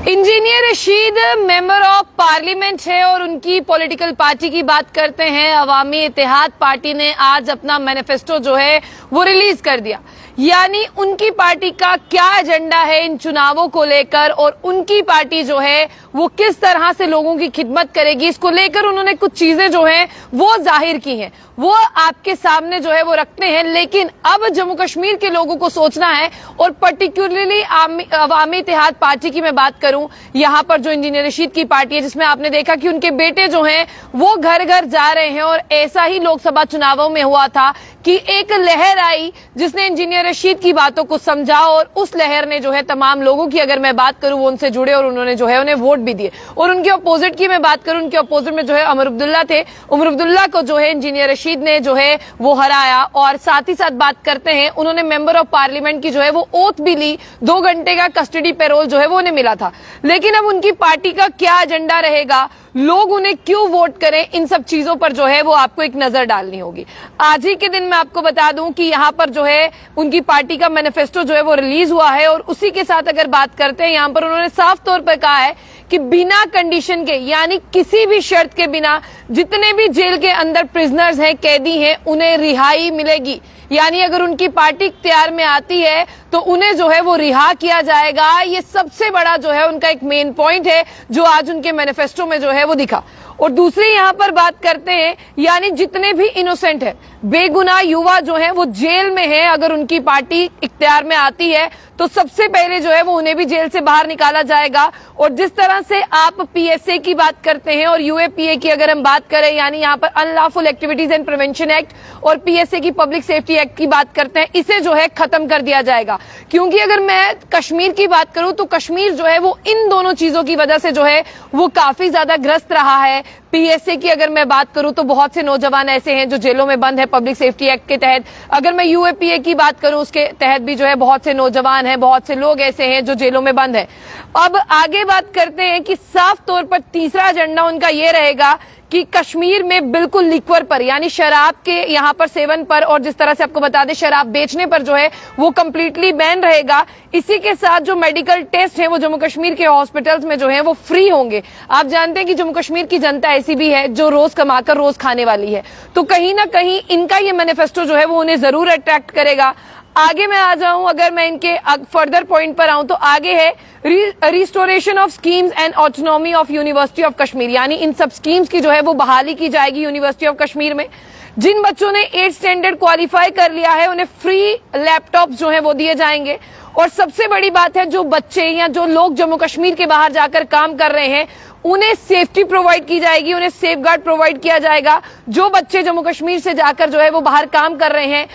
Engineer Rashid member of parliament है और उनकी पॉलिटिकल पार्टी की बात करते हैं। अवामी इत्तेहाद पार्टी ने आज अपना मैनिफेस्टो जो है वो रिलीज कर दिया। यानी उनकी पार्टी का क्या एजेंडा है इन चुनावों को लेकर और उनकी पार्टी जो है वो किस तरह से लोगों की खिदमत करेगी, इसको लेकर उन्होंने कुछ चीजें जो है वो जाहिर की हैं, वो आपके सामने जो है वो रखते हैं। लेकिन अब जम्मू कश्मीर के लोगों को सोचना है और पर्टिकुलरली अवामी इत्तेहाद पार्टी की मैं बात करूं, यहां पर जो इंजीनियर रशीद की पार्टी है जिसमें आपने देखा कि उनके बेटे जो हैं वो घर घर जा रहे हैं और ऐसा ही लोकसभा चुनावों में हुआ था कि एक लहर आई जिसने इंजीनियर रशीद की बातों को समझा और उस लहर ने जो है तमाम लोगों की, अगर मैं बात करूं, वो उनसे जुड़े और उन्होंने जो है उन्हें वोट भी दिए। और उनके अपोजिट की मैं बात करूं, उनके अपोजिट में जो है उमर अब्दुल्ला थे। उमर अब्दुल्ला को जो है इंजीनियर रशीद ने जो है वो हराया। और साथ ही साथ बात करते हैं, उन्होंने मेंबर ऑफ पार्लियामेंट की जो है वो ओथ भी ली। 2 घंटे का कस्टडी पैरोल जो है वो उन्हें मिला था। लेकिन अब उनकी पार्टी का क्या एजेंडा रहेगा, लोग उन्हें क्यों वोट करें, इन सब चीजों पर जो है वो आपको एक नजर डालनी होगी। आज ही के दिन मैं आपको बता दूं कि यहां पर जो है उनकी पार्टी का मैनिफेस्टो जो है वो रिलीज हुआ है और उसी के साथ अगर बात करते हैं, यहां पर उन्होंने साफ तौर पर कहा है कि बिना कंडीशन के, यानी किसी भी शर्त के बिना, जितने भी जेल के अंदर प्रिजनर्स हैं, कैदी हैं, उन्हें रिहाई मिलेगी। यानी अगर उनकी पार्टी इख्तियार में आती है तो उन्हें जो है वो रिहा किया जाएगा। ये सबसे बड़ा जो है उनका एक मेन पॉइंट है जो आज उनके मैनिफेस्टो में जो है वो दिखा। और दूसरी यहां पर बात करते हैं, यानी जितने भी इनोसेंट है, बेगुनाह युवा जो है वो जेल में है, अगर उनकी पार्टी इख्तियार में आती है तो सबसे पहले जो है वो उन्हें भी जेल से बाहर निकाला जाएगा। और जिस तरह से आप पीएसए की बात करते हैं और यूएपीए की अगर हम बात करें, यानी यहाँ पर unlawful activities and prevention act, और पीएसए की पब्लिक सेफ्टी एक्ट की बात करते हैं, इसे जो है खत्म कर दिया जाएगा। क्योंकि अगर मैं कश्मीर की बात करूं तो कश्मीर जो है वो इन दोनों चीजों की वजह से जो है वो काफी ज्यादा ग्रस्त रहा है। पीएसए की अगर मैं बात करूं तो बहुत से नौजवान ऐसे हैं जो जेलों में बंद है पब्लिक सेफ्टी एक्ट के तहत। अगर मैं यूएपीए की बात करूं उसके तहत भी जो है बहुत से नौजवान हैं, बहुत से लोग ऐसे हैं जो जेलों में बंद है। अब आगे बात करते हैं कि साफ तौर पर तीसरा एजेंडा उनका ये रहेगा कि कश्मीर में बिल्कुल लिक्वर पर, यानी शराब के यहां पर सेवन पर, और जिस तरह से आपको बता दें शराब बेचने पर जो है वो कंप्लीटली बैन रहेगा। इसी के साथ जो मेडिकल टेस्ट है वो जम्मू कश्मीर के हॉस्पिटल्स में जो है वो फ्री होंगे। आप जानते हैं कि जम्मू कश्मीर की जनता ऐसी भी है जो रोज कमाकर रोज खाने वाली है, तो कहीं ना कहीं इनका ये मैनिफेस्टो जो है वो उन्हें जरूर अट्रैक्ट करेगा। आगे मैं आ जाऊं, अगर मैं इनके फर्दर पॉइंट पर आऊं तो आगे है restoration of schemes and autonomy of university of Kashmir. यानी इन सब स्कीम्स की जो है वो बहाली की जाएगी यूनिवर्सिटी ऑफ कश्मीर में। जिन बच्चों ने 8th स्टैंडर्ड क्वालिफाई कर लिया है उन्हें फ्री लैपटॉप जो है वो दिए जाएंगे। और सबसे बड़ी बात है, जो बच्चे या जो लोग जम्मू कश्मीर के बाहर जाकर काम कर रहे हैं उन्हें सेफ्टी प्रोवाइड की जाएगी, उन्हें सेफ गार्ड प्रोवाइड किया जाएगा। जो बच्चे जम्मू कश्मीर से जाकर जो है वो बाहर काम कर रहे हैं,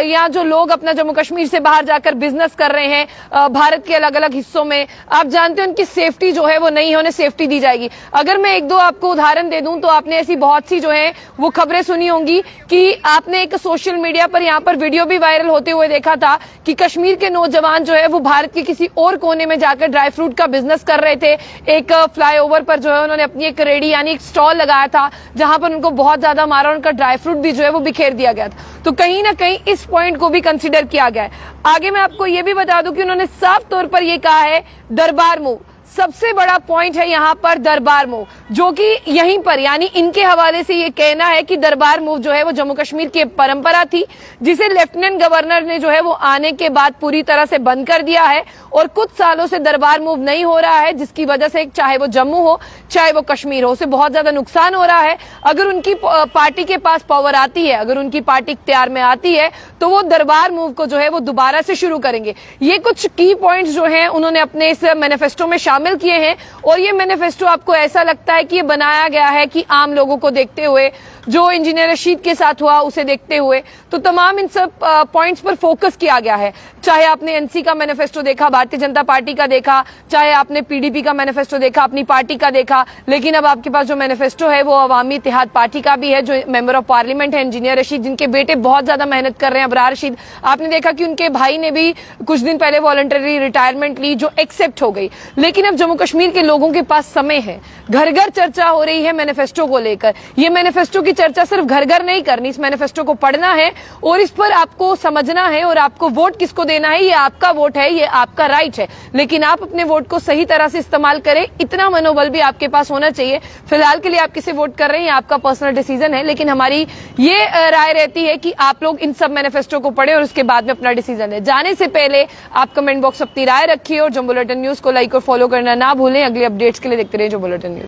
या जो लोग अपना जम्मू कश्मीर से बाहर जाकर बिजनेस कर रहे हैं भारत के अलग अलग हिस्सों में, आप जानते हैं उनकी सेफ्टी जो है वो नहीं है, उन्हें सेफ्टी दी जाएगी। अगर मैं 1-2 आपको उदाहरण दे दूं तो आपने ऐसी बहुत सी जो है वो खबरें सुनी होंगी कि आपने एक सोशल मीडिया पर यहाँ पर वीडियो भी वायरल होते हुए देखा था कि कश्मीर के नौजवान जो है वो भारत के किसी और कोने में जाकर ड्राई फ्रूट का बिजनेस कर रहे थे। एक फ्लाईओवर पर जो है उन्होंने अपनी एक रेडी यानी एक स्टॉल लगाया था जहां पर उनको बहुत ज्यादा मारा, उनका ड्राई फ्रूट भी जो है वो बिखेर दिया गया था। तो कहीं ना कहीं इस पॉइंट को भी कंसीडर किया गया है। आगे मैं आपको यह भी बता दूं कि उन्होंने साफ तौर पर यह कहा है दरबार मूव, सबसे बड़ा पॉइंट है यहां पर दरबार मूव, जो कि यहीं पर, यानी इनके हवाले से ये कहना है कि दरबार मूव जो है वो जम्मू कश्मीर की परंपरा थी जिसे लेफ्टिनेंट गवर्नर ने जो है वो आने के बाद पूरी तरह से बंद कर दिया है। और कुछ सालों से दरबार मूव नहीं हो रहा है, जिसकी वजह से चाहे वो जम्मू हो चाहे वो कश्मीर हो, उसे बहुत ज्यादा नुकसान हो रहा है। अगर उनकी पार्टी के पास पावर आती है, अगर उनकी पार्टी इख्तियार में आती है तो वो दरबार मूव को जो है वो दोबारा से शुरू करेंगे। ये कुछ की पॉइंट्स जो है उन्होंने अपने इस मैनिफेस्टो में शामिल किए हैं। और ये मैनिफेस्टो आपको ऐसा लगता है कि ये बनाया गया है कि आम लोगों को देखते हुए, जो इंजीनियर रशीद के साथ हुआ उसे देखते हुए, तो तमाम इन सब पॉइंट्स पर फोकस किया गया है। चाहे आपने एनसी का मैनिफेस्टो देखा, भारतीय जनता पार्टी का देखा, चाहे आपने पीडीपी का मैनिफेस्टो देखा, अपनी पार्टी का देखा, लेकिन अब आपके पास जो मैनिफेस्टो है वो अवामी इत्तेहाद पार्टी का भी है, जो मेंबर ऑफ पार्लियामेंट है इंजीनियर रशीद, जिनके बेटे बहुत ज्यादा मेहनत कर रहे हैं, अबरार रशीद। आपने देखा कि उनके भाई ने भी कुछ दिन पहले वॉलंटरी रिटायरमेंट ली जो एक्सेप्ट हो गई। लेकिन अब जम्मू कश्मीर के लोगों के पास समय है, घर घर चर्चा हो रही है मैनिफेस्टो को लेकर। ये मैनिफेस्टो की चर्चा सिर्फ घर घर नहीं करनी, इस मैनिफेस्टो को पढ़ना है और इस पर आपको समझना है और आपको वोट किसको देना है, ये आपका वोट है, ये आपका राइट है, लेकिन आप अपने वोट को सही तरह से इस्तेमाल करें, इतना मनोबल भी आपके पास होना चाहिए। फिलहाल के लिए आप किसे वोट कर रहे हैं, ये आपका पर्सनल डिसीजन है, लेकिन हमारी ये राय रहती है कि आप लोग इन सब मैनिफेस्टो को पढ़ें और उसके बाद में अपना डिसीजन लें। जाने से पहले आप कमेंट बॉक्स अपनी राय रखिए और जो बुलेटिन न्यूज को लाइक और फॉलो करना ना भूलें। अगले अपडेट्स के लिए देखते रहिए जो बुलेटिन न्यूज।